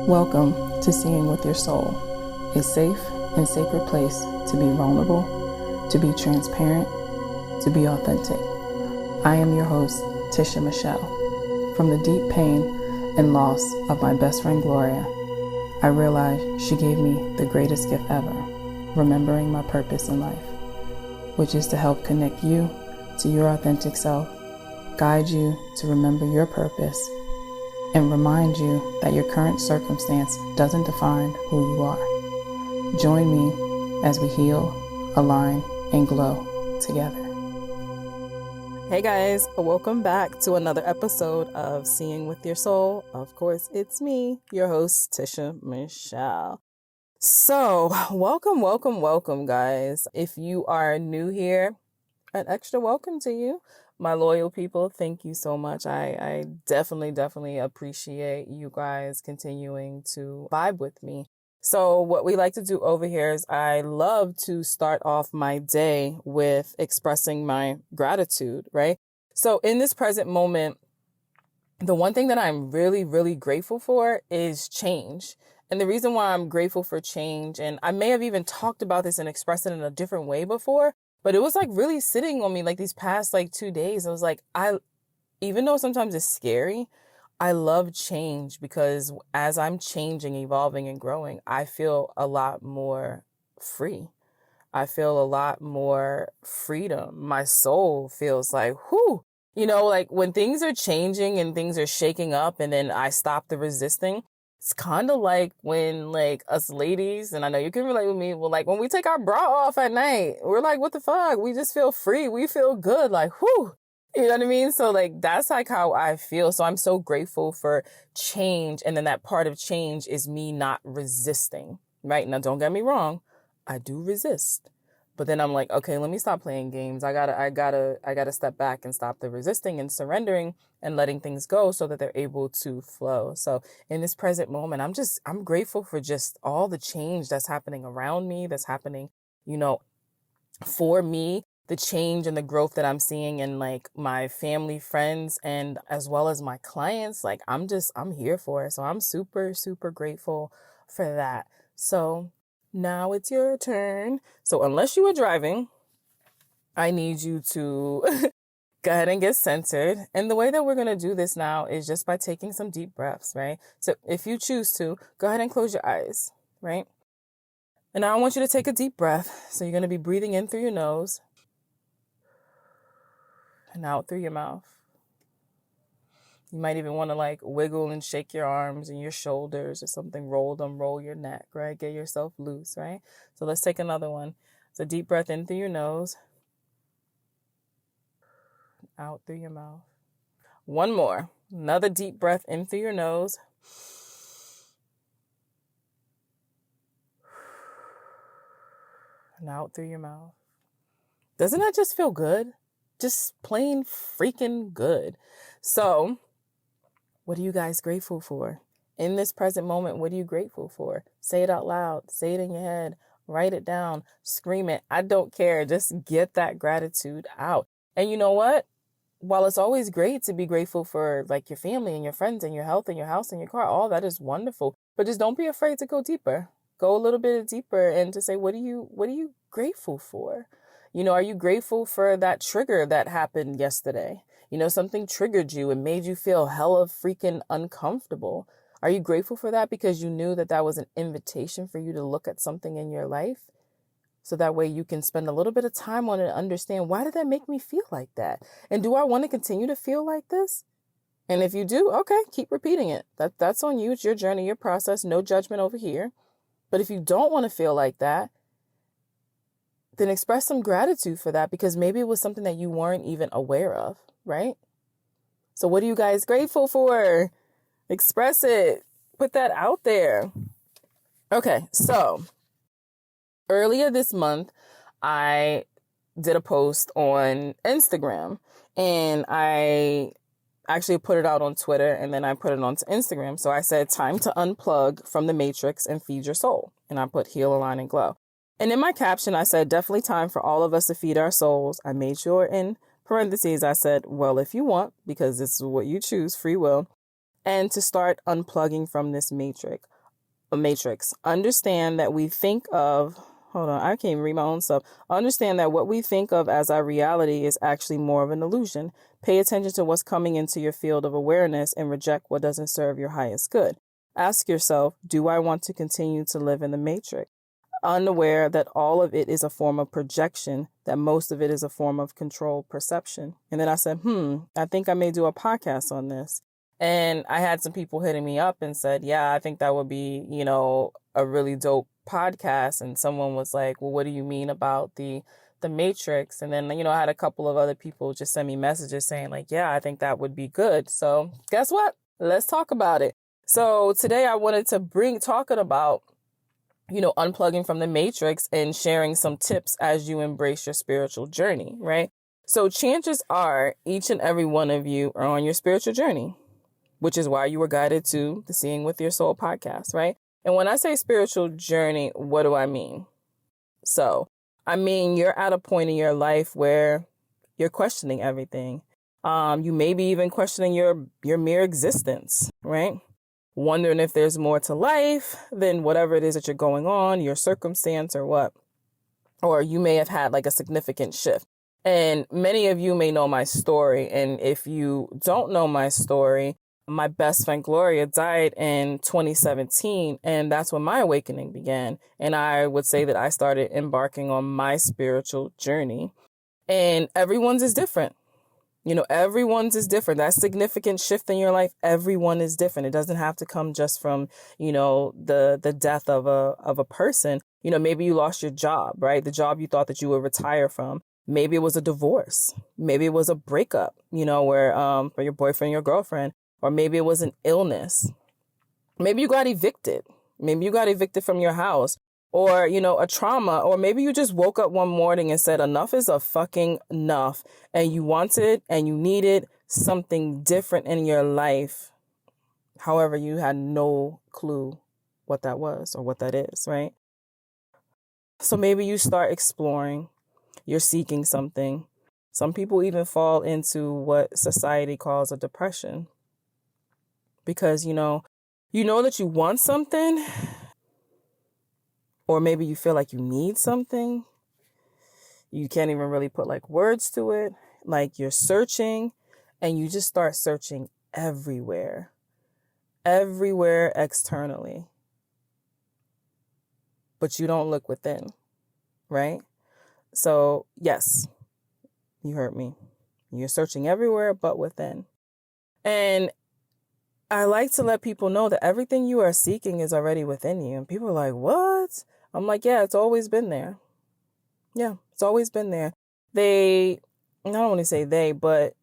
Welcome to Seeing with Your Soul, a safe and sacred place to be vulnerable, to be transparent, to be authentic. I am your host, Tisha Michelle. From the deep pain and loss of my best friend Gloria, I realized she gave me the greatest gift ever, remembering my purpose in life, which is to help connect you to your authentic self, guide you to remember your purpose, and remind you that your current circumstance doesn't define who you are. Join me as we heal, align, and glow together. Hey guys, welcome back to another episode of Seeing with Your Soul. Of course, it's me, your host, Tisha Michelle. So, welcome, guys. If you are new here, an extra welcome to you. My loyal people, thank you so much. I definitely appreciate you guys continuing to vibe with me. So what we like to do over here is I love to start off my day with expressing my gratitude, right? So in this present moment, the one thing that I'm really grateful for is change. And the reason why I'm grateful for change, and I may have even talked about this and expressed it in a different way before, but it was like really sitting on me like these past 2 days. I was like, even though sometimes it's scary, I love change because as I'm changing, evolving, and growing, I feel a lot more free. I feel a lot more freedom. My soul feels like, whew, like when things are changing and things are shaking up and then I stop the resisting. It's kind of like when us ladies, and I know you can relate with me, well, when we take our bra off at night, we're like, what the fuck? We just feel free. We feel good. Whew. You know what I mean? So that's how I feel. So I'm so grateful for change. And then that part of change is me not resisting, right? Now, don't get me wrong. I do resist. But then I'm like, okay, let me stop playing games. I gotta step back and stop the resisting and surrendering and letting things go so that they're able to flow. So in this present moment, I'm grateful for just all the change that's happening around me, that's happening, for me, the change and the growth that I'm seeing in my family, friends, and as well as my clients. I'm here for it. So I'm super grateful for that. So now it's your turn. So unless you are driving, I need you to go ahead and get centered. And the way that we're going to do this now is just by taking some deep breaths, right? So if you choose to, go ahead and close your eyes, right? And now I want you to take a deep breath. So you're going to be breathing in through your nose and out through your mouth. You might even want to wiggle and shake your arms and your shoulders or something. Roll your neck, right? Get yourself loose, right? So let's take another one. So deep breath in through your nose, out through your mouth. One more. Another deep breath in through your nose. And out through your mouth. Doesn't that just feel good? Just plain freaking good. So what are you guys grateful for? In this present moment, what are you grateful for? Say it out loud. Say it in your head. Write it down. Scream it. I don't care. Just get that gratitude out. And you know what? While it's always great to be grateful for your family and your friends and your health and your house and your car, all that is wonderful. But just don't be afraid to go deeper. Go a little bit deeper and to say, what are you grateful for? Are you grateful for that trigger that happened yesterday? Something triggered you and made you feel hella freaking uncomfortable. Are you grateful for that because you knew that was an invitation for you to look at something in your life? So that way you can spend a little bit of time on it and understand, why did that make me feel like that? And do I want to continue to feel like this? And if you do, okay, keep repeating it. That's on you. It's your journey, your process. No judgment over here. But if you don't want to feel like that, then express some gratitude for that because maybe it was something that you weren't even aware of, right? So what are you guys grateful for? Express it. Put that out there. Okay, so earlier this month, I did a post on Instagram and I actually put it out on Twitter and then I put it onto Instagram. So I said, time to unplug from the matrix and feed your soul. And I put heal, align, and glow. And in my caption, I said, definitely time for all of us to feed our souls. I made sure in parentheses, I said, well, if you want, because this is what you choose, free will, and to start unplugging from this matrix. a matrix. Understand that we think of, hold on, I can't even read my own stuff. Understand that what we think of as our reality is actually more of an illusion. Pay attention to what's coming into your field of awareness and reject what doesn't serve your highest good. Ask yourself, do I want to continue to live in the matrix? Unaware that all of it is a form of projection, that most of it is a form of controlled perception. And then I said, I think I may do a podcast on this. And I had some people hitting me up and said, yeah, I think that would be, a really dope podcast. And someone was like, well, what do you mean about the Matrix? And then, I had a couple of other people just send me messages saying like, yeah, I think that would be good. So guess what? Let's talk about it. So today I wanted to talking about, unplugging from the matrix and sharing some tips as you embrace your spiritual journey, right? So chances are each and every one of you are on your spiritual journey, which is why you were guided to the Seeing with Your Soul podcast, right? And when I say spiritual journey, what do I mean? So, I mean, you're at a point in your life where you're questioning everything. You may be even questioning your mere existence, right? Wondering if there's more to life than whatever it is that you're going on, your circumstance or what. Or you may have had like a significant shift. And many of you may know my story. And if you don't know my story, my best friend Gloria died in 2017, and that's when my awakening began. And I would say that I started embarking on my spiritual journey. And everyone's is different. Everyone's is different. That significant shift in your life, everyone is different. It doesn't have to come just from, the death of a person. Maybe you lost your job, right? The job you thought that you would retire from. Maybe it was a divorce. Maybe it was a breakup, where for your boyfriend, your girlfriend. Or maybe it was an illness. Maybe you got evicted. Maybe you got evicted from your house. Or, a trauma. Or maybe you just woke up one morning and said, enough is a fucking enough. And you wanted and you needed something different in your life. However, you had no clue what that was or what that is, right? So maybe you start exploring. You're seeking something. Some people even fall into what society calls a depression. Because, you know that you want something, or maybe you feel like you need something. You can't even really put like words to it. Like you're searching and you just start searching everywhere externally. But you don't look within, right? So yes, you heard me. You're searching everywhere but within. And I like to let people know that everything you are seeking is already within you. And people are like, what? I'm like, yeah, it's always been there. Yeah, it's always been there. I don't want to say they, but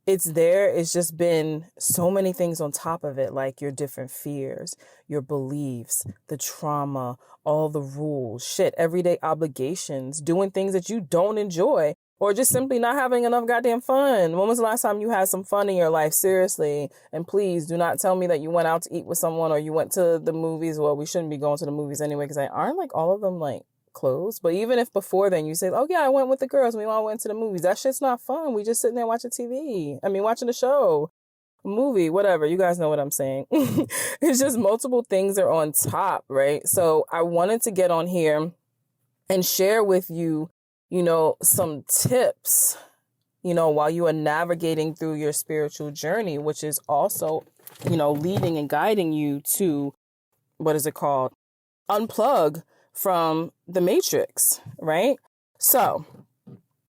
it's there. It's just been so many things on top of it, like your different fears, your beliefs, the trauma, all the rules, everyday obligations, doing things that you don't enjoy. Or just simply not having enough goddamn fun. When was the last time you had some fun in your life? Seriously. And please do not tell me that you went out to eat with someone or you went to the movies. Well, we shouldn't be going to the movies anyway because aren't like all of them like closed. But even if before then you say, oh yeah, I went with the girls. We all went to the movies. That shit's not fun. We just sitting there watching TV. Watching the show, movie, whatever. You guys know what I'm saying. It's just multiple things are on top, right? So I wanted to get on here and share with you some tips, while you are navigating through your spiritual journey, which is also, leading and guiding you to, what is it called? Unplug from the matrix, right? So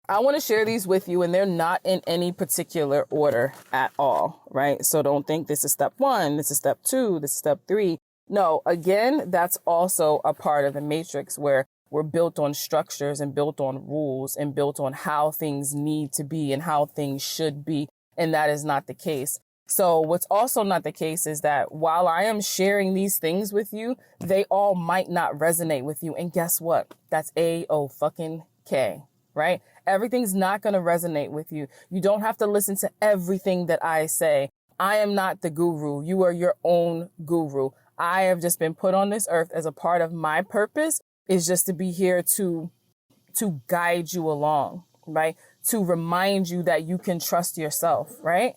I want to share these with you, and they're not in any particular order at all, right? So don't think this is step 1, this is step 2, this is step 3. No, again, that's also a part of the matrix where we're built on structures and built on rules and built on how things need to be and how things should be. And that is not the case. So what's also not the case is that while I am sharing these things with you, they all might not resonate with you. And guess what? That's A-O-fucking-K, right? Everything's not going to resonate with you. You don't have to listen to everything that I say. I am not the guru. You are your own guru. I have just been put on this earth as a part of my purpose is just to be here to guide you along, right? To remind you that you can trust yourself, right?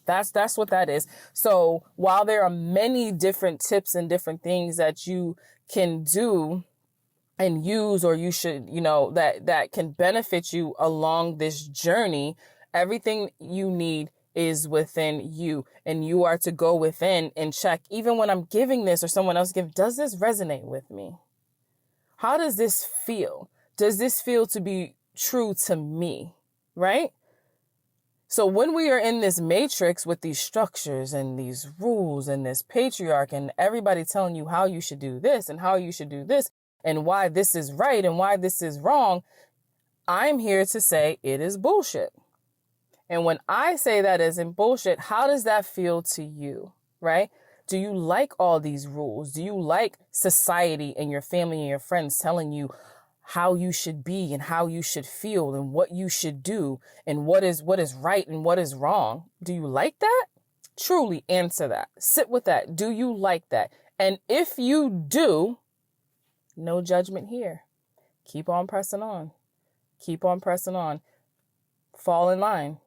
That's what that is. So while there are many different tips and different things that you can do and use, or you should, that can benefit you along this journey, everything you need is within you, and you are to go within and check, even when I'm giving this or someone else does this resonate with me? How does this feel? Does this feel to be true to me? Right? So when we are in this matrix with these structures and these rules and this patriarch and everybody telling you how you should do this and how you should do this and why this is right and why this is wrong, I'm here to say it is bullshit. And when I say that isn't bullshit, how does that feel to you, right? Do you like all these rules? Do you like society and your family and your friends telling you how you should be and how you should feel and what you should do and what is right and what is wrong? Do you like that? Truly answer that. Sit with that. Do you like that? And if you do, no judgment here. Keep on pressing on. Keep on pressing on. Fall in line.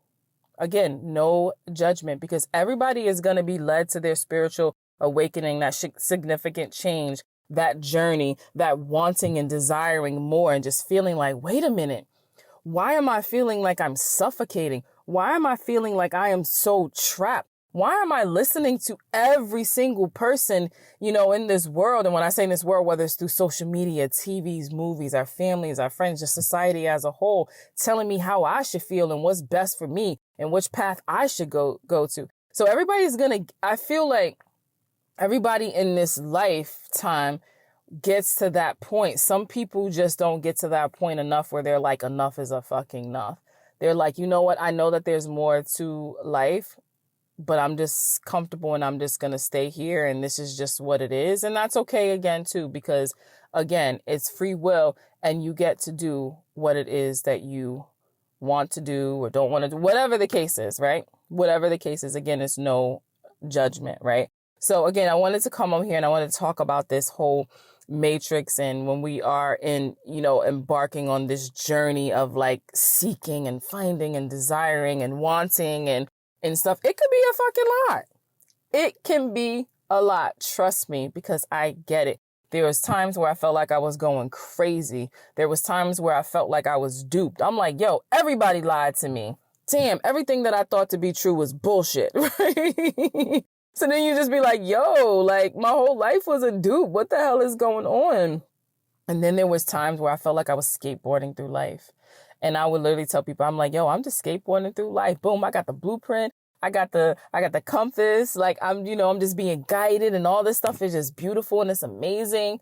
Again, no judgment, because everybody is going to be led to their spiritual awakening, that significant change, that journey, that wanting and desiring more and just feeling like, wait a minute, why am I feeling like I'm suffocating? Why am I feeling like I am so trapped? Why am I listening to every single person, in this world? And when I say in this world, whether it's through social media, TVs, movies, our families, our friends, just society as a whole, telling me how I should feel and what's best for me and which path I should go to. So I feel like everybody in this lifetime gets to that point. Some people just don't get to that point enough where they're like, enough is a fucking enough. They're like, you know what? I know that there's more to life, but I'm just comfortable and I'm just going to stay here. And this is just what it is. And that's okay again, too, because again, it's free will and you get to do what it is that you want to do or don't want to do, whatever the case is, right? Whatever the case is, again, it's no judgment, right? So again, I wanted to come on here and I wanted to talk about this whole matrix, and when we are in, embarking on this journey of like seeking and finding and desiring and wanting and stuff, it could be a fucking lot. It can be a lot. Trust me, because I get it. There was times where I felt like I was going crazy. There was times where I felt like I was duped. I'm like, yo, everybody lied to me. Damn, everything that I thought to be true was bullshit. Right? So then you just be like, yo, like my whole life was a dupe. What the hell is going on? And then there was times where I felt like I was skateboarding through life. And I would literally tell people, I'm like, yo, I'm just skateboarding through life. Boom, I got the blueprint. I got the compass. Like I'm just being guided and all this stuff is just beautiful and it's amazing.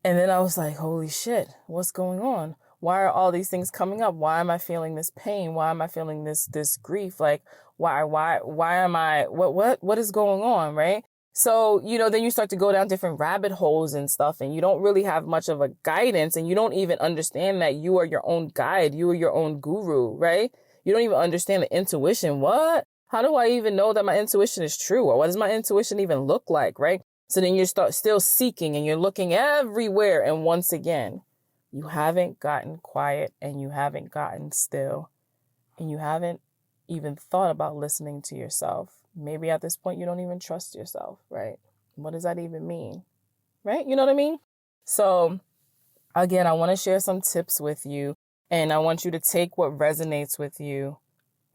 And then I was like, holy shit, what's going on? Why are all these things coming up? Why am I feeling this pain? Why am I feeling this grief? Like, why am I, what is going on? Right? So, then you start to go down different rabbit holes and stuff, and you don't really have much of a guidance, and you don't even understand that you are your own guide. You are your own guru, right? You don't even understand the intuition. What? How do I even know that my intuition is true? Or what does my intuition even look like, right? So then you start still seeking and you're looking everywhere. And once again, you haven't gotten quiet and you haven't gotten still and you haven't even thought about listening to yourself. Maybe at this point, you don't even trust yourself, right? What does that even mean? Right? You know what I mean? So again, I want to share some tips with you, and I want you to take what resonates with you,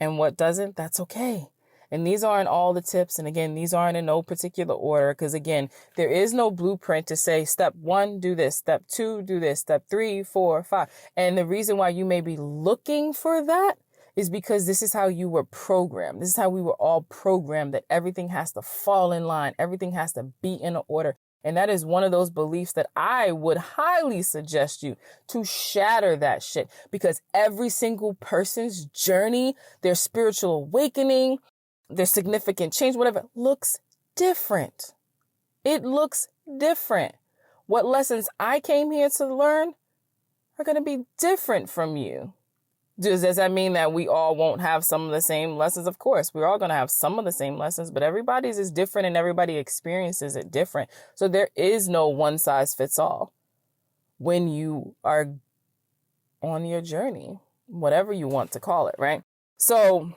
and what doesn't, that's okay. And these aren't all the tips. And again, these aren't in no particular order, because again, there is no blueprint to say step 1, do this, step 2, do this, step 3, 4, 5. And the reason why you may be looking for that is because this is how you were programmed. This is how we were all programmed, that everything has to fall in line. Everything has to be in order. And that is one of those beliefs that I would highly suggest you to shatter that shit, because every single person's journey, their spiritual awakening, their significant change, whatever, looks different. It looks different. What lessons I came here to learn are going to be different from you. Does that mean that we all won't have some of the same lessons? Of course, we're all going to have some of the same lessons, but everybody's is different and everybody experiences it different. So there is no one size fits all when you are on your journey, whatever you want to call it, right? So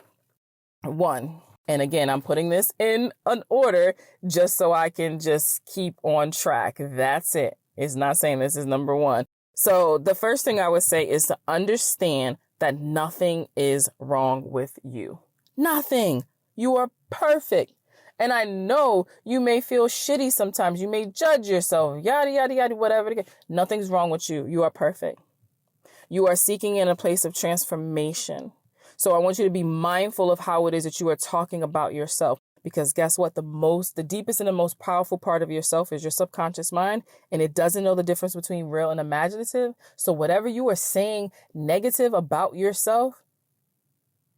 One. And again, I'm putting this in an order just so I can just keep on track. That's it. It's not saying this is number one. So the first thing I would say is to understand that nothing is wrong with you. Nothing. You are perfect. And I know you may feel shitty sometimes. You may judge yourself, yada, yada, yada, whatever. Nothing's wrong with you. You are perfect. You are seeking in a place of transformation. So I want you to be mindful of how it is that you are talking about yourself. Because guess what? The deepest and the most powerful part of yourself is your subconscious mind. And it doesn't know the difference between real and imaginative. So whatever you are saying negative about yourself,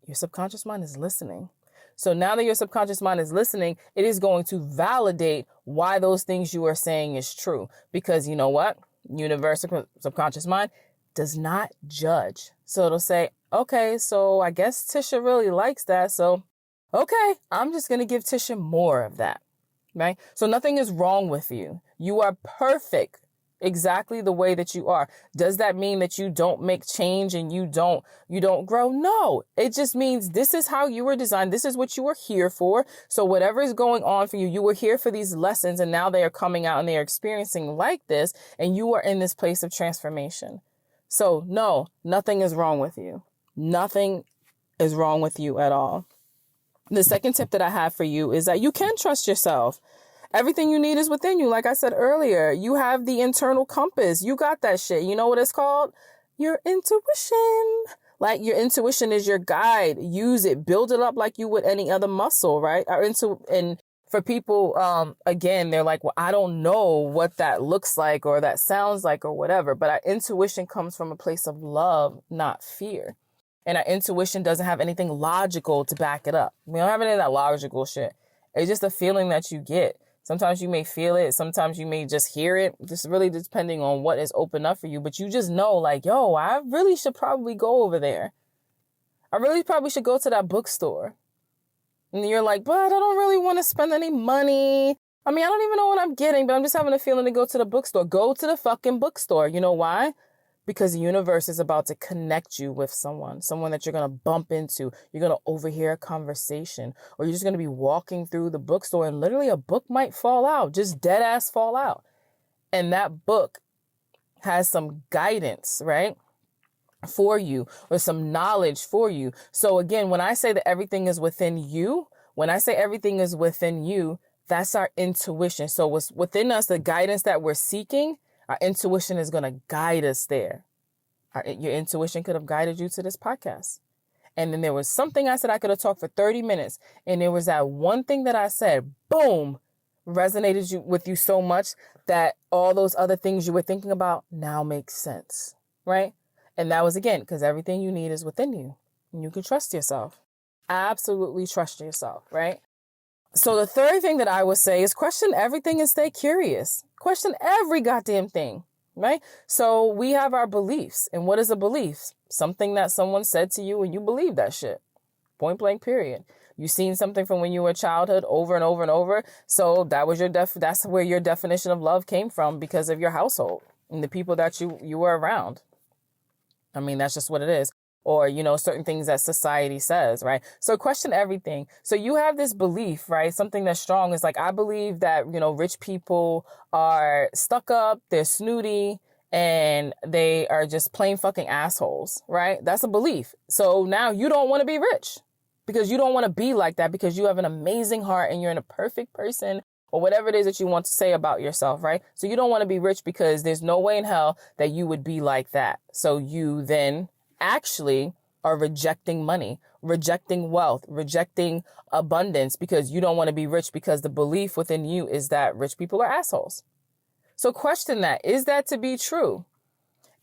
your subconscious mind is listening. So now that your subconscious mind is listening, it is going to validate why those things you are saying is true. Because you know what? Universal subconscious mind does not judge. So it'll say, okay, so I guess Tisha really likes that. So, okay, I'm just going to give Tisha more of that. Right? So nothing is wrong with you. You are perfect exactly the way that you are. Does that mean that you don't make change and you don't grow? No, it just means this is how you were designed. This is what you were here for. So whatever is going on for you, you were here for these lessons and now they are coming out and they are experiencing like this and you are in this place of transformation. So no, nothing is wrong with you. Nothing is wrong with you at all. The second tip that I have for you is that you can trust yourself. Everything you need is within you. Like I said earlier, you have the internal compass. You got that shit. You know what it's called? Your intuition. Like your intuition is your guide. Use it. Build it up like you would any other muscle, right? And for people, again, they're like, well, I don't know what that looks like or that sounds like or whatever. But our intuition comes from a place of love, not fear. And our intuition doesn't have anything logical to back it up. We don't have any of that logical shit. It's just a feeling that you get. Sometimes you may feel it. Sometimes you may just hear it. Just really depending on what is open up for you. But you just know like, yo, I really should probably go over there. I really probably should go to that bookstore. And you're like, but I don't really want to spend any money. I mean, I don't even know what I'm getting, but I'm just having a feeling to go to the bookstore. Go to the fucking bookstore. You know why? Because the universe is about to connect you with someone that you're going to bump into. You're going to overhear a conversation, or you're just going to be walking through the bookstore and literally a book might fall out, just dead ass fall out. And that book has some guidance, right? For you, or some knowledge for you. So again, when I say that everything is within you, that's our intuition. So what's within us, the guidance that we're seeking, our intuition is going to guide us there. Your intuition could have guided you to this podcast. And then there was something I said I could have talked for 30 minutes. And there was that one thing that I said, boom, resonated with you so much that all those other things you were thinking about now make sense, right? And that was, again, because everything you need is within you. And you can trust yourself. Absolutely trust yourself, right? So the third thing that I would say is question everything and stay curious. Question every goddamn thing, right? So we have our beliefs. And what is a belief? Something that someone said to you and you believe that shit. Point blank, period. You've seen something from when you were a childhood over and over and over. So that was that's where your definition of love came from because of your household and the people that you were around. I mean, that's just what it is. Or, certain things that society says, right? So question everything. So you have this belief, right? Something that's strong is like, I believe that, rich people are stuck up, they're snooty, and they are just plain fucking assholes, right? That's a belief. So now you don't want to be rich because you don't want to be like that because you have an amazing heart and you're in a perfect person or whatever it is that you want to say about yourself, right? So you don't want to be rich because there's no way in hell that you would be like that. So you then actually are rejecting money, rejecting wealth, rejecting abundance because you don't want to be rich because the belief within you is that rich people are assholes. So question that. Is that to be true?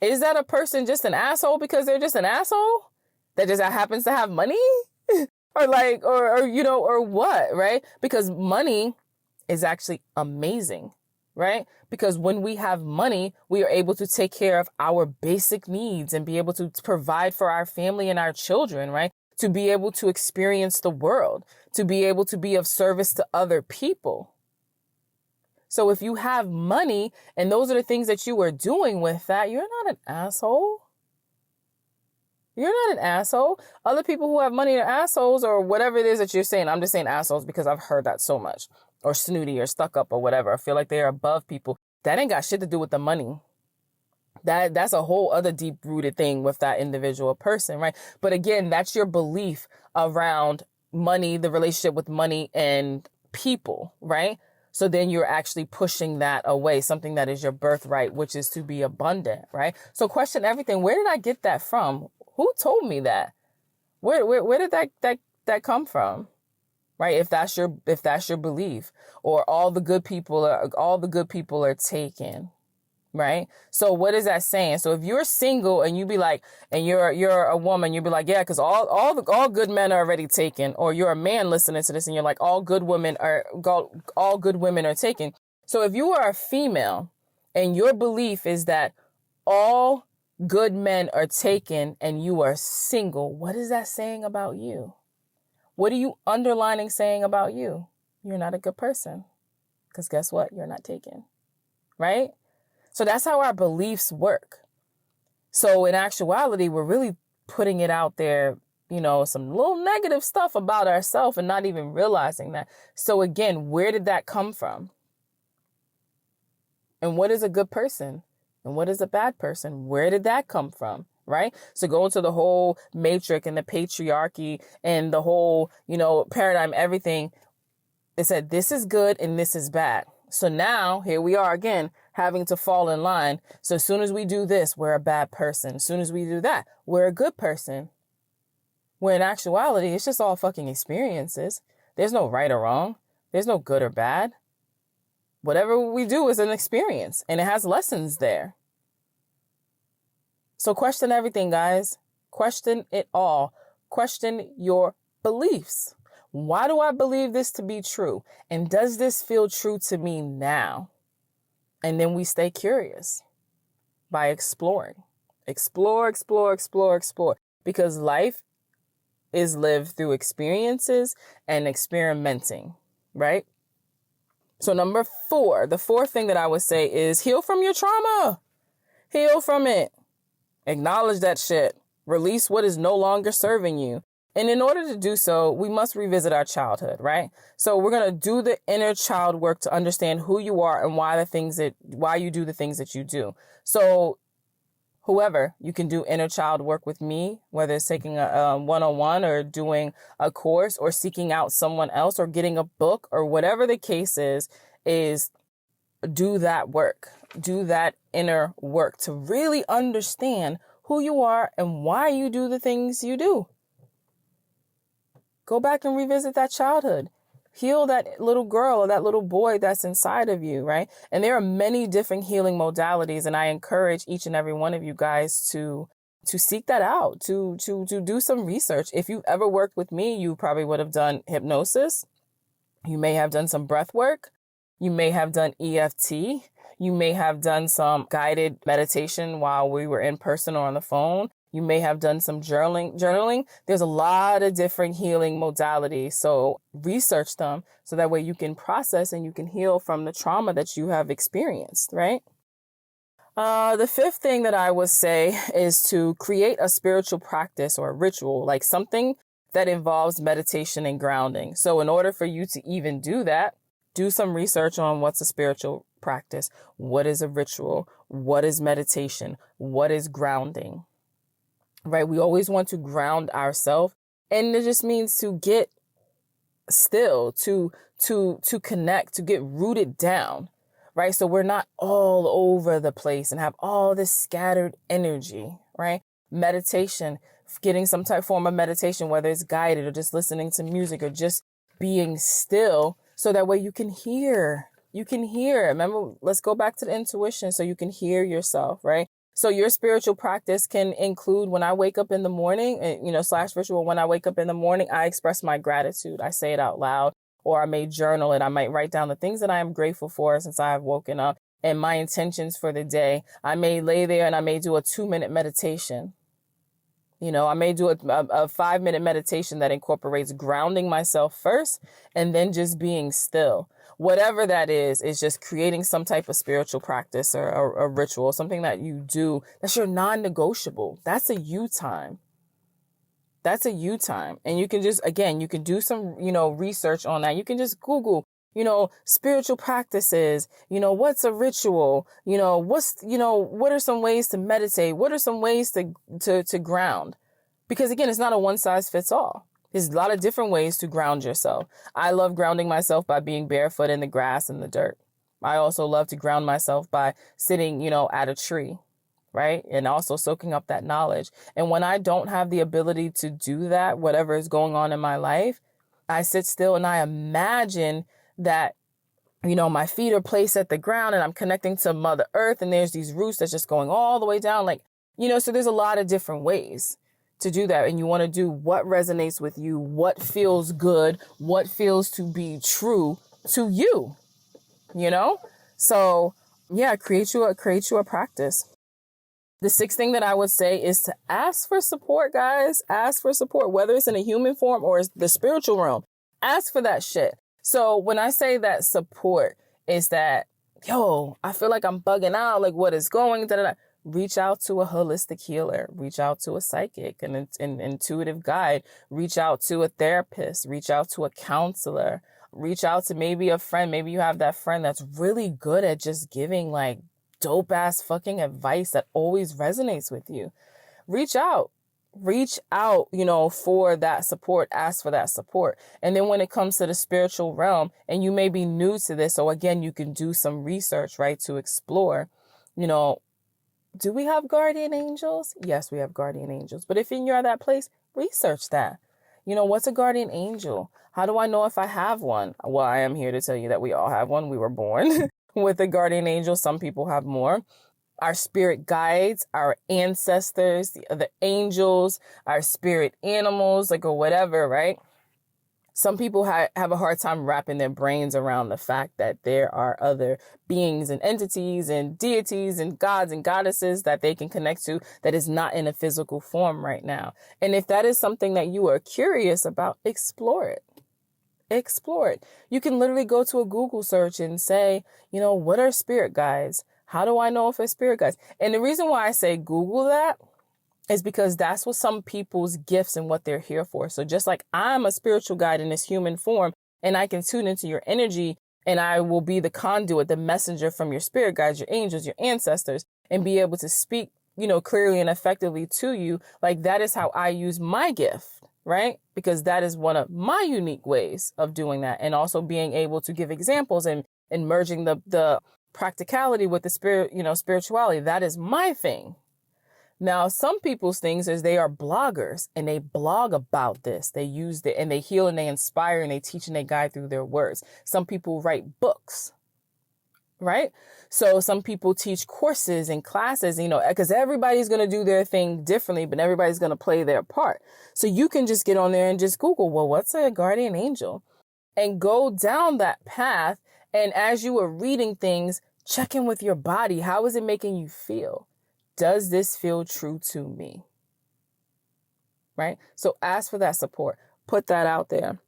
Is that a person just an asshole because they're just an asshole that just happens to have money? or what, right? Because money is actually amazing, right? Because when we have money, we are able to take care of our basic needs and be able to provide for our family and our children, right? To be able to experience the world, to be able to be of service to other people. So if you have money and those are the things that you are doing with that, you're not an asshole. You're not an asshole. Other people who have money are assholes or whatever it is that you're saying. I'm just saying assholes because I've heard that so much. Or snooty or stuck up or whatever. I feel like they're above people. That ain't got shit to do with the money. That's a whole other deep rooted thing with that individual person, right? But again, that's your belief around money, the relationship with money and people, right? So then you're actually pushing that away, something that is your birthright, which is to be abundant, right? So question everything. Where did I get that from? Who told me that? Where did that come from? Right? If that's your belief, or all the good people are taken. Right? So what is that saying? So if you're single and you be like, and you're a woman, you'd be like, yeah, because all good men are already taken. Or you're a man listening to this and you're like, all good women are taken. So if you are a female and your belief is that all good men are taken and you are single, what is that saying about you? What are you underlining saying about you? You're not a good person. Because guess what? You're not taken. Right? So that's how our beliefs work. So in actuality, we're really putting it out there, some little negative stuff about ourselves and not even realizing that. So again, where did that come from? And what is a good person? And what is a bad person? Where did that come from? Right? So go into the whole matrix and the patriarchy and the whole, paradigm, everything. It said, this is good and this is bad. So now here we are again, having to fall in line. So as soon as we do this, we're a bad person. As soon as we do that, we're a good person. Where in actuality, it's just all fucking experiences. There's no right or wrong. There's no good or bad. Whatever we do is an experience and it has lessons there. So question everything, guys. Question it all. Question your beliefs. Why do I believe this to be true? And does this feel true to me now? And then we stay curious by exploring. Explore. Because life is lived through experiences and experimenting, right? So number 4, the fourth thing that I would say is heal from your trauma. Heal from it. Acknowledge that shit. Release what is no longer serving you. And in order to do so, we must revisit our childhood, right? So we're going to do the inner child work to understand who you are and why you do the things that you do. So whoever, you can do inner child work with me, whether it's taking a one-on-one or doing a course or seeking out someone else or getting a book or whatever the case is do that work. Do that inner work to really understand who you are and why you do the things you do. Go back and revisit that childhood. Heal that little girl or that little boy that's inside of you, right? And there are many different healing modalities, and I encourage each and every one of you guys to seek that out, to do some research. If you've ever worked with me, you probably would have done hypnosis. You may have done some breath work. You may have done EFT. You may have done some guided meditation while we were in person or on the phone. You may have done some journaling. There's a lot of different healing modalities. So research them so that way you can process and you can heal from the trauma that you have experienced, right? The fifth thing that I would say is to create a spiritual practice or a ritual, like something that involves meditation and grounding. So in order for you to even do that, do some research on what's a spiritual practice. What is a ritual? What is meditation? What is grounding? Right? We always want to ground ourselves. And it just means to get still, to connect, to get rooted down. Right? So we're not all over the place and have all this scattered energy, right? Meditation, getting some type form of meditation, whether it's guided or just listening to music or just being still, so that way you can hear. Remember, let's go back to the intuition so you can hear yourself, right? So your spiritual practice can include when I wake up in the morning, / ritual. When I wake up in the morning, I express my gratitude. I say it out loud, or I may journal it. I might write down the things that I am grateful for since I have woken up and my intentions for the day. I may lay there and I may do a 2-minute meditation. I may do a 5-minute meditation that incorporates grounding myself first and then just being still. Whatever that is just creating some type of spiritual practice or a ritual, something that you do that's your non-negotiable. That's a you time. That's a you time. And you can just, again, you can do some, research on that. You can just Google, spiritual practices, what's a ritual, what are some ways to meditate? What are some ways to ground? Because again, it's not a one size fits all. There's a lot of different ways to ground yourself. I love grounding myself by being barefoot in the grass and the dirt. I also love to ground myself by sitting, at a tree, right? And also soaking up that knowledge. And when I don't have the ability to do that, whatever is going on in my life, I sit still and I imagine that, my feet are placed at the ground and I'm connecting to Mother Earth and there's these roots that's just going all the way down. So there's a lot of different ways to do that. And you want to do what resonates with you, what feels good, what feels to be true to you, So yeah, create you a practice. The sixth thing that I would say is to ask for support, guys. Ask for support, whether it's in a human form or the spiritual realm. Ask for that shit. So when I say that support is that, I feel like I'm bugging out, like what is going, reach out to a holistic healer, reach out to a psychic, an intuitive guide, reach out to a therapist, reach out to a counselor, reach out to maybe a friend. Maybe you have that friend that's really good at just giving like dope ass fucking advice that always resonates with you. Reach out, for that support, ask for that support. And then when it comes to the spiritual realm, and you may be new to this, so again, you can do some research, right, to explore, do we have guardian angels? Yes, we have guardian angels. But if you're at that place, research that. What's a guardian angel? How do I know if I have one? Well, I am here to tell you that we all have one. We were born with a guardian angel. Some people have more. Our spirit guides, our ancestors, the angels, our spirit animals, or whatever, right? Some people have a hard time wrapping their brains around the fact that there are other beings and entities and deities and gods and goddesses that they can connect to that is not in a physical form right now. And if that is something that you are curious about, explore it. Explore it. You can literally go to a Google search and say, what are spirit guides? How do I know if it's spirit guides? And the reason why I say Google that is because that's what some people's gifts and what they're here for. So just like I'm a spiritual guide in this human form, and I can tune into your energy, and I will be the conduit, the messenger from your spirit guides, your angels, your ancestors, and be able to speak, clearly and effectively to you. Like that is how I use my gift, right? Because that is one of my unique ways of doing that. And also being able to give examples and merging the practicality with the spirit, spirituality. That is my thing. Now, some people's things is they are bloggers and they blog about this. They use it and they heal and they inspire and they teach and they guide through their words. Some people write books, right? So some people teach courses and classes, because everybody's going to do their thing differently, but everybody's going to play their part. So you can just get on there and just Google, well, what's a guardian angel? And go down that path. And as you are reading things, check in with your body. How is it making you feel? Does this feel true to me? Right? So ask for that support. Put that out there.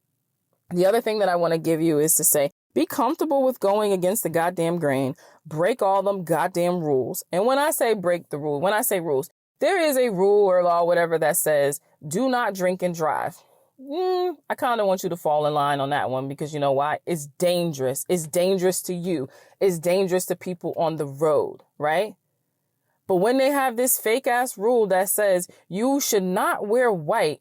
The other thing that I want to give you is to say, be comfortable with going against the goddamn grain. Break all them goddamn rules. And when I say break the rule, when I say rules, there is a rule or law, whatever, that says do not drink and drive. I kind of want you to fall in line on that one, because you know why? It's dangerous. It's dangerous to you. It's dangerous to people on the road, right? But when they have this fake ass rule that says you should not wear white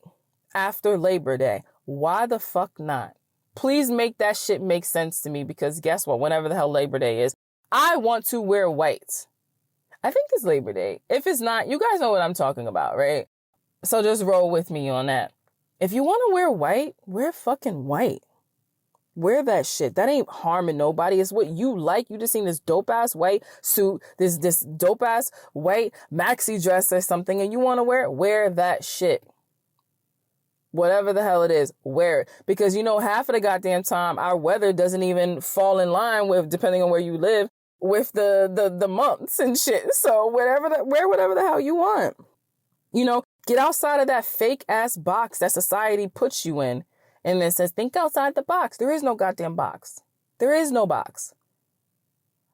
after Labor Day, why the fuck not? Please make that shit make sense to me, because guess what? Whenever the hell Labor Day is, I want to wear white. I think it's Labor Day. If it's not, you guys know what I'm talking about, right? So just roll with me on that. If you want to wear white, wear fucking white. Wear that shit. That ain't harming nobody. It's what you like. You just seen this dope ass white suit, this dope ass white maxi dress or something, and you want to wear it. Wear that shit. Whatever the hell it is, wear it. Because half of the goddamn time our weather doesn't even fall in line with, depending on where you live, with the months and shit. So wear whatever the hell you want. Get outside of that fake ass box that society puts you in. And it says, think outside the box. There is no goddamn box. There is no box.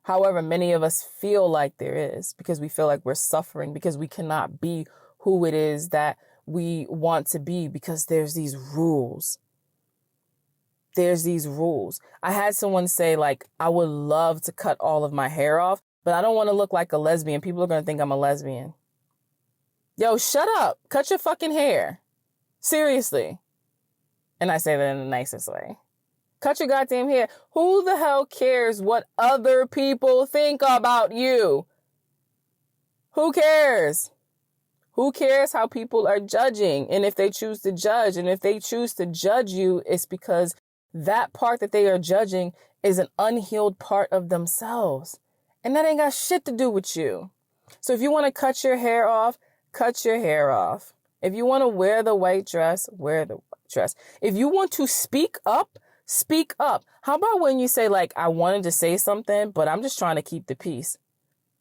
However, many of us feel like there is, because we feel like we're suffering, because we cannot be who it is that we want to be, because there's these rules. There's these rules. I had someone say, like, I would love to cut all of my hair off, but I don't want to look like a lesbian. People are going to think I'm a lesbian. Yo, shut up. Cut your fucking hair. Seriously. And I say that in the nicest way. Cut your goddamn hair. Who the hell cares what other people think about you? Who cares? Who cares how people are judging? And if they choose to judge, and if they choose to judge you, it's because that part that they are judging is an unhealed part of themselves. And that ain't got shit to do with you. So if you want to cut your hair off, cut your hair off. If you want to wear the white dress, wear the white dress. If you want to speak up, speak up. How about when you say, like, I wanted to say something, but I'm just trying to keep the peace.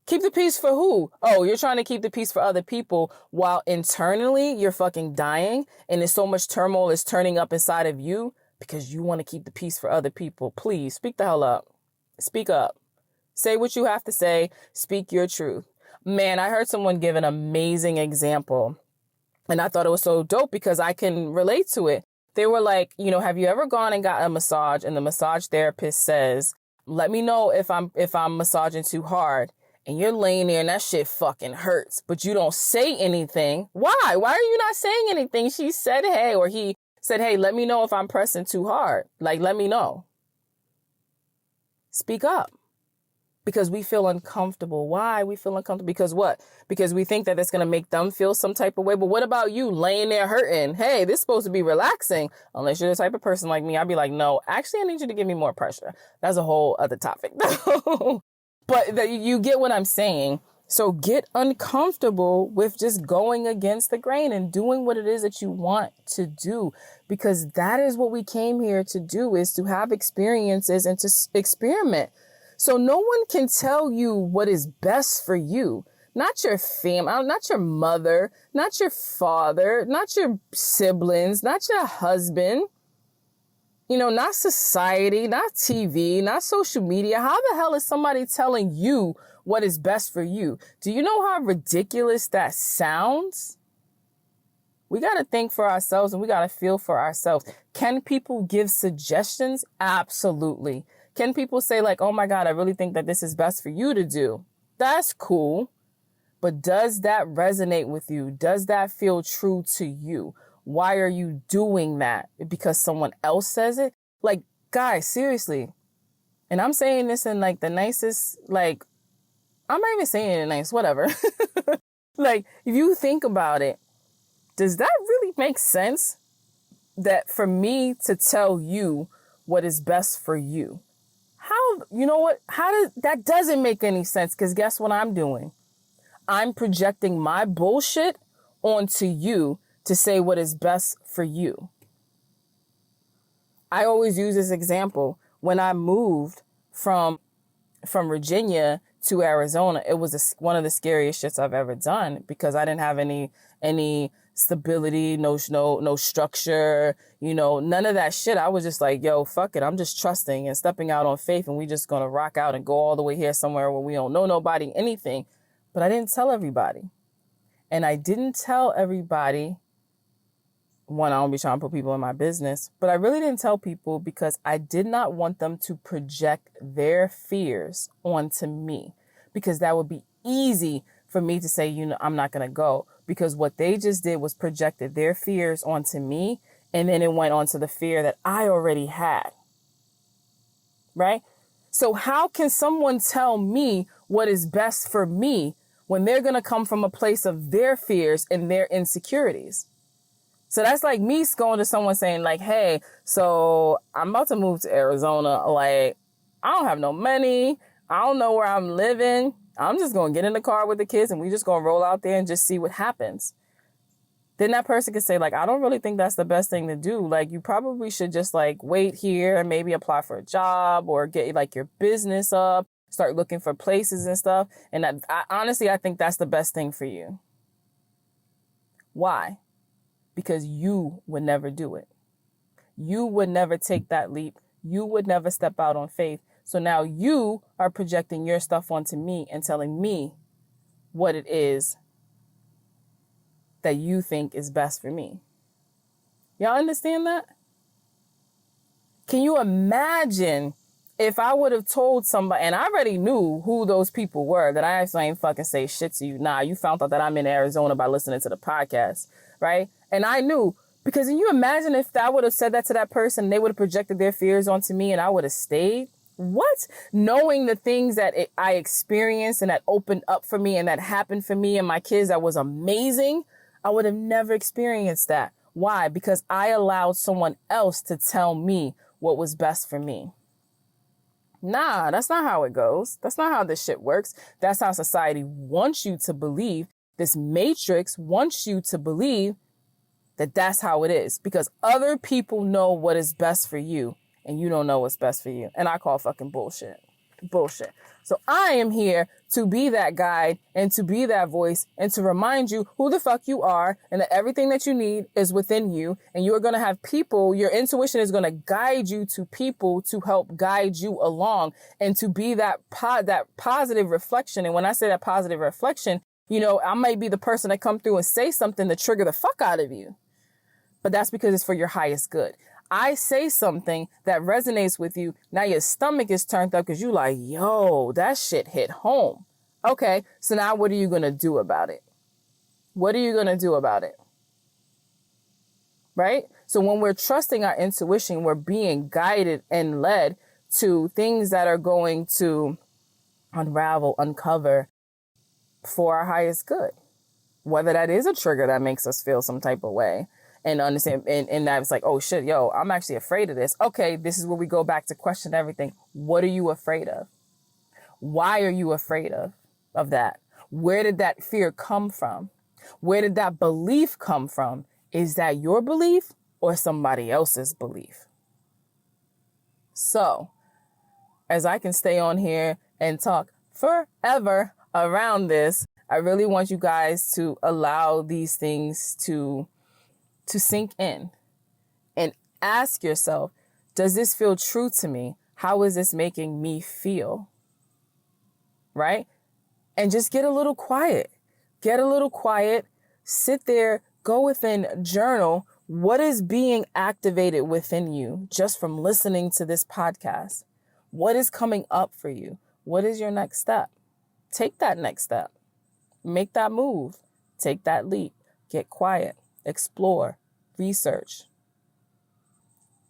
Keep the peace for who? Oh, you're trying to keep the peace for other people while internally you're fucking dying and there's so much turmoil is turning up inside of you because you want to keep the peace for other people. Please speak the hell up. Speak up. Say what you have to say. Speak your truth. Man, I heard someone give an amazing example and I thought it was so dope because I can relate to it. They were like, you know, have you ever gone and got a massage and the massage therapist says, let me know if I'm massaging too hard. And you're laying there and that shit fucking hurts, but you don't say anything. Why? Why are you not saying anything? She said, hey, or he said, hey, let me know if I'm pressing too hard. Like, let me know. Speak up. Because we feel uncomfortable. Why we feel uncomfortable? Because what? Because we think that it's going to make them feel some type of way. But what about you laying there hurting? Hey, this is supposed to be relaxing. Unless you're the type of person like me, I'd be like, no, actually, I need you to give me more pressure. That's a whole other topic. But you get what I'm saying. So get uncomfortable with just going against the grain and doing what it is that you want to do, because that is what we came here to do, is to have experiences and to experiment. So no one can tell you what is best for you. Not your family, not your mother, not your father, not your siblings, not your husband. You know, not society, not TV, not social media. How the hell is somebody telling you what is best for you? Do you know how ridiculous that sounds? We got to think for ourselves and we got to feel for ourselves. Can people give suggestions? Absolutely. Can people say like, oh my God, I really think that this is best for you to do? That's cool. But does that resonate with you? Does that feel true to you? Why are you doing that? Because someone else says it? Like, guys, seriously. And I'm saying this in like the nicest, like, I'm not even saying it nice, whatever. Like, if you think about it, does that really make sense? That for me to tell you what is best for you? How, you know what? That doesn't make any sense, because guess what I'm doing? I'm projecting my bullshit onto you to say what is best for you. I always use this example. When I moved from Virginia to Arizona, it was one of the scariest shits I've ever done, because I didn't have any stability, no structure, you know, none of that shit. I was just like, yo, fuck it. I'm just trusting and stepping out on faith, and we just gonna rock out and go all the way here somewhere where we don't know nobody, anything. But I didn't tell everybody. And I didn't tell everybody. One, I don't be trying to put people in my business, but I really didn't tell people because I did not want them to project their fears onto me, because that would be easy for me to say, you know, I'm not going to go, because what they just did was projected their fears onto me. And then it went on to the fear that I already had. Right? So how can someone tell me what is best for me when they're going to come from a place of their fears and their insecurities? So that's like me going to someone saying like, hey, so I'm about to move to Arizona. Like, I don't have no money. I don't know where I'm living. I'm just going to get in the car with the kids and we just going to roll out there and just see what happens. Then that person could say like, I don't really think that's the best thing to do. Like, you probably should just like wait here and maybe apply for a job or get like your business up, start looking for places and stuff. And honestly, I think that's the best thing for you. Why? Because you would never do it. You would never take that leap. You would never step out on faith. So now you are projecting your stuff onto me and telling me what it is that you think is best for me. Y'all understand that? Can you imagine if I would have told somebody, and I already knew who those people were, that I actually ain't fucking say shit to you. Nah, you found out that I'm in Arizona by listening to the podcast, right? And I knew, because can you imagine if I would have said that to that person, they would have projected their fears onto me and I would have stayed? What? Knowing the things that I experienced and that opened up for me and that happened for me and my kids, that was amazing. I would have never experienced that. Why? Because I allowed someone else to tell me what was best for me. Nah, that's not how it goes. That's not how this shit works. That's how society wants you to believe. This matrix wants you to believe that that's how it is, because other people know what is best for you and you don't know what's best for you. And I call fucking bullshit. Bullshit. So I am here to be that guide and to be that voice and to remind you who the fuck you are and that everything that you need is within you. And you are going to have people, your intuition is going to guide you to people to help guide you along and to be that positive reflection. And when I say that positive reflection, you know, I might be the person that come through and say something to trigger the fuck out of you. But that's because it's for your highest good. I say something that resonates with you. Now your stomach is turned up because you like, yo, that shit hit home. Okay, so now what are you going to do about it? What are you going to do about it? Right? So when we're trusting our intuition, we're being guided and led to things that are going to unravel, uncover for our highest good. Whether that is a trigger that makes us feel some type of way. And understand, and that's like, oh shit, yo, I'm actually afraid of this. Okay, this is where we go back to question everything. What are you afraid of? Why are you afraid of that? Where did that fear come from? Where did that belief come from? Is that your belief or somebody else's belief? So, as I can stay on here and talk forever around this, I really want you guys to allow these things to sink in and ask yourself, does this feel true to me? How is this making me feel? Right? And just get a little quiet. Get a little quiet. Sit there. Go within. Journal. What is being activated within you just from listening to this podcast? What is coming up for you? What is your next step? Take that next step. Make that move. Take that leap. Get quiet. Explore. Research.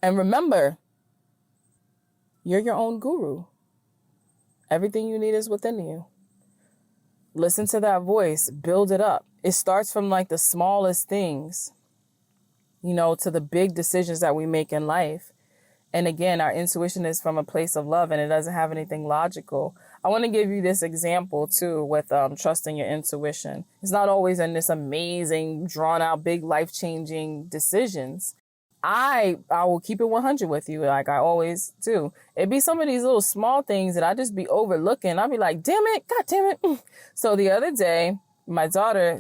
And remember, you're your own guru. Everything you need is within you. Listen to that voice. Build it up. It starts from like the smallest things, you know, to the big decisions that we make in life. And again, our intuition is from a place of love and it doesn't have anything logical. I want to give you this example too with trusting your intuition. It's not always in this amazing, drawn out, big life-changing decisions. I will keep it 100 with you like I always do. It'd be some of these little small things that I just be overlooking. I'd be like, damn it, God damn it. So the other day, my daughter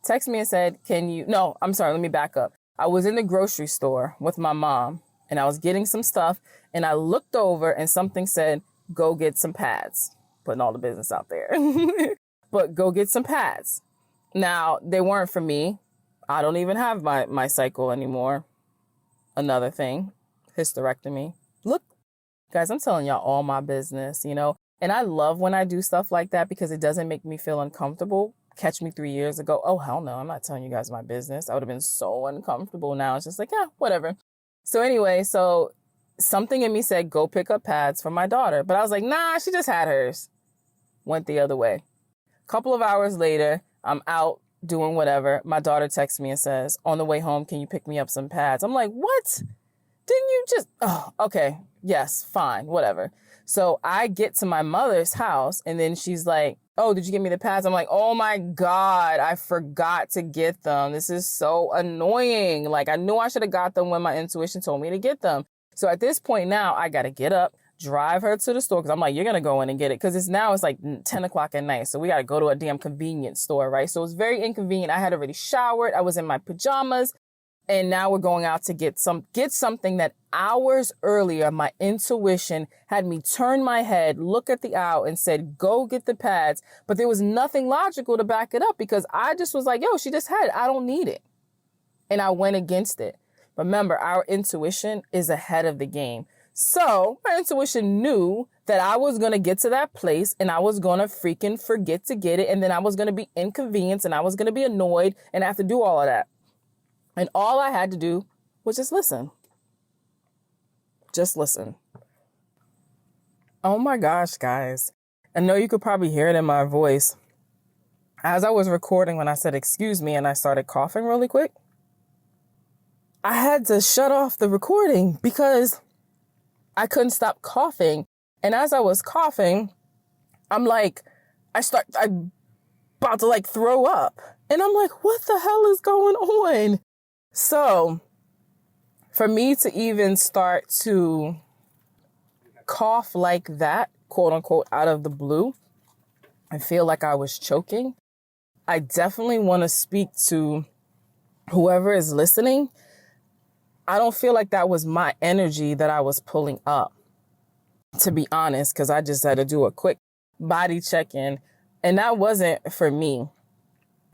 text me and said, let me back up. I was in the grocery store with my mom and I was getting some stuff and I looked over and something said, go get some pads. Putting all the business out there. But go get some pads. Now, they weren't for me. I don't even have my cycle anymore. Another thing, hysterectomy. Look, guys, I'm telling y'all all my business, you know. And I love when I do stuff like that because it doesn't make me feel uncomfortable. Catch me 3 years ago. Oh, hell no. I'm not telling you guys my business. I would have been so uncomfortable. Now it's just like, yeah, whatever. So anyway, something in me said, go pick up pads for my daughter. But I was like, nah, she just had hers. Went the other way. A couple of hours later, I'm out doing whatever. My daughter texts me and says, on the way home, can you pick me up some pads? I'm like, what? Didn't you just, oh, okay. Yes, fine, whatever. So I get to my mother's house and then she's like, oh, did you get me the pads? I'm like, oh my God, I forgot to get them. This is so annoying. Like I knew I should have got them when my intuition told me to get them. So at this point now I got to get up, drive her to the store. Cause I'm like, you're going to go in and get it. Cause it's like 10 o'clock at night. So we got to go to a damn convenience store. Right. So it's very inconvenient. I had already showered. I was in my pajamas. And now we're going out to get something that hours earlier, my intuition had me turn my head, look at the owl and said, go get the pads. But there was nothing logical to back it up because I just was like, yo, she just had it. I don't need it. And I went against it. Remember, our intuition is ahead of the game. So my intuition knew that I was going to get to that place and I was going to freaking forget to get it. And then I was going to be inconvenienced and I was going to be annoyed and have to do all of that. And all I had to do was just listen. Just listen. Oh my gosh, guys. I know you could probably hear it in my voice. As I was recording, when I said, excuse me, and I started coughing really quick, I had to shut off the recording because I couldn't stop coughing. And as I was coughing, I'm like, I'm about to like throw up. And I'm like, what the hell is going on? So for me to even start to cough like that, quote unquote, out of the blue, I feel like I was choking. I definitely want to speak to whoever is listening. I don't feel like that was my energy that I was pulling up, to be honest, because I just had to do a quick body check-in. And that wasn't for me.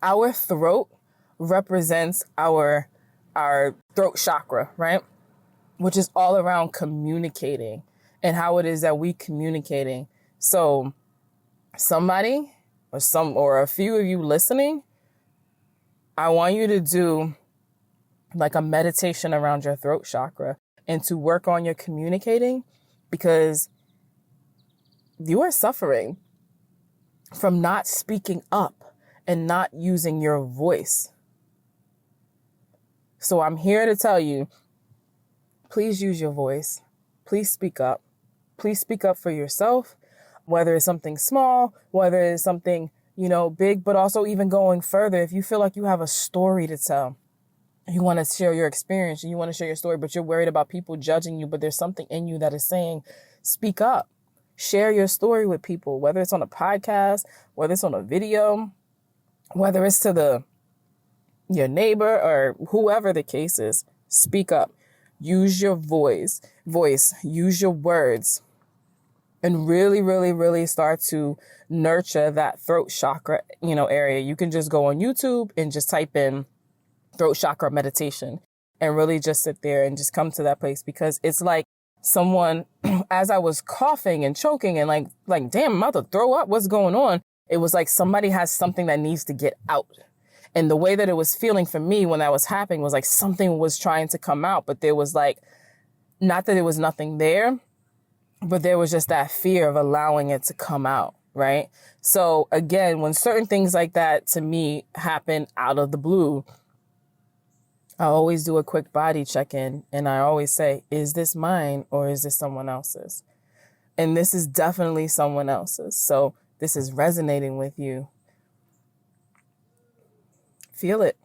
Our throat represents our throat chakra, right? Which is all around communicating and how it is that we communicating. So somebody or a few of you listening, I want you to do like a meditation around your throat chakra and to work on your communicating because you are suffering from not speaking up and not using your voice. So I'm here to tell you, please use your voice. Please speak up. Please speak up for yourself, whether it's something small, whether it's something, big, but also even going further. If you feel like you have a story to tell, you want to share your experience and you want to share your story, but you're worried about people judging you, but there's something in you that is saying, speak up, share your story with people, whether it's on a podcast, whether it's on a video, whether it's to your neighbor or whoever the case is, speak up, use your voice, use your words, and really, really, really start to nurture that throat chakra, area. You can just go on YouTube and just type in throat chakra meditation and really just sit there and just come to that place because it's like someone, as I was coughing and choking and like, damn, I'm about to throw up. What's going on? It was like somebody has something that needs to get out. And the way that it was feeling for me when that was happening was like something was trying to come out, but there was like, not that there was nothing there, but there was just that fear of allowing it to come out, right? So again, when certain things like that to me happen out of the blue, I always do a quick body check-in and I always say, is this mine or is this someone else's? And this is definitely someone else's. So this is resonating with you. Feel it,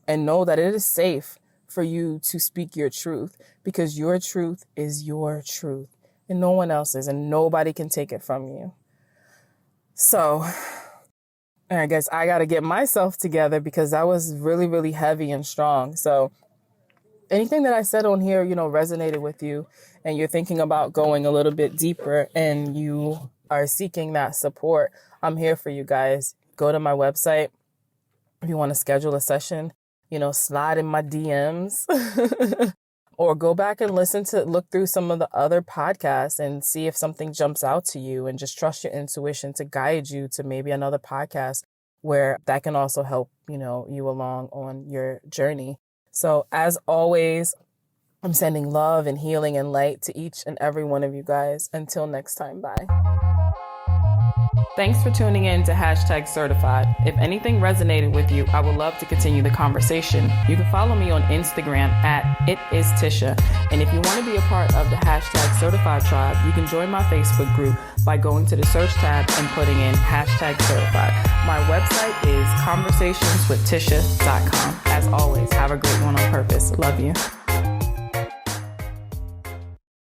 and know that it is safe for you to speak your truth because your truth is your truth and no one else's and nobody can take it from you. So I guess I got to get myself together because that was really, really heavy and strong. So anything that I said on here, resonated with you and you're thinking about going a little bit deeper and you are seeking that support, I'm here for you guys. Go to my website. If you want to schedule a session, slide in my DMs or go back and look through some of the other podcasts and see if something jumps out to you and just trust your intuition to guide you to maybe another podcast where that can also help, you along on your journey. So as always, I'm sending love and healing and light to each and every one of you guys. Until next time, bye. Thanks for tuning in to #certified. If anything resonated with you, I would love to continue the conversation. You can follow me on Instagram @itistisha. And if you want to be a part of the #certified tribe, you can join my Facebook group by going to the search tab and putting in #certified. My website is conversationswithtisha.com. As always, have a great one on purpose. Love you.